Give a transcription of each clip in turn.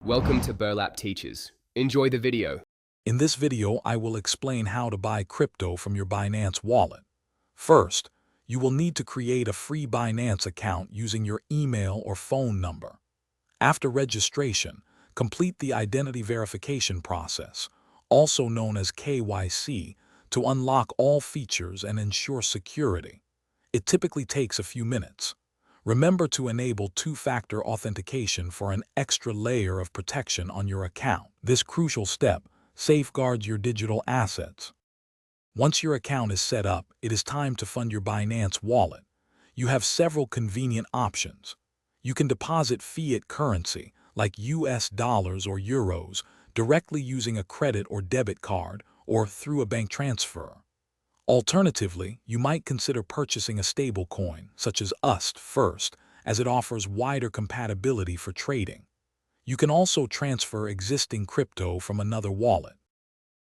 Welcome to Burlap Teachers. Enjoy the video. In this video, I will explain how to buy crypto from your Binance wallet. First, you will need to create a free Binance account using your email or phone number. After registration, complete the identity verification process, also known as KYC, to unlock all features and ensure security. It typically takes a few minutes. Remember to enable two-factor authentication for an extra layer of protection on your account. This crucial step safeguards your digital assets. Once your account is set up, it is time to fund your Binance wallet. You have several convenient options. You can deposit fiat currency, like US dollars or euros, directly using a credit or debit card or through a bank transfer. Alternatively, you might consider purchasing a stable coin, such as USD first, as it offers wider compatibility for trading. You can also transfer existing crypto from another wallet.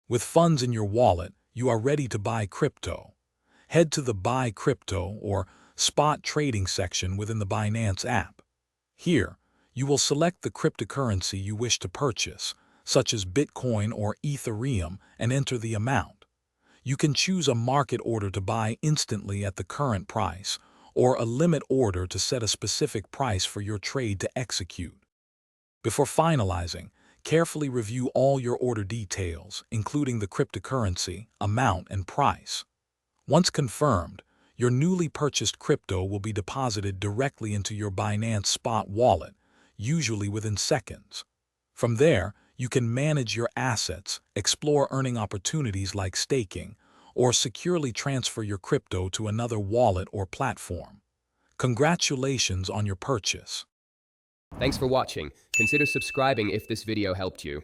With funds in your wallet, you are ready to buy crypto. Head to the Buy Crypto or Spot Trading section within the Binance app. Here, you will select the cryptocurrency you wish to purchase, such as Bitcoin or Ethereum, and enter the amount. You can choose a market order to buy instantly at the current price, or a limit order to set a specific price for your trade to execute. Before finalizing, carefully review all your order details, including the cryptocurrency, amount, and price. Once confirmed, your newly purchased crypto will be deposited directly into your Binance Spot wallet, usually within seconds. From there, you can manage your assets, explore earning opportunities like staking, or securely transfer your crypto to another wallet or platform. Congratulations on your purchase. Thanks for watching. Consider subscribing if this video helped you.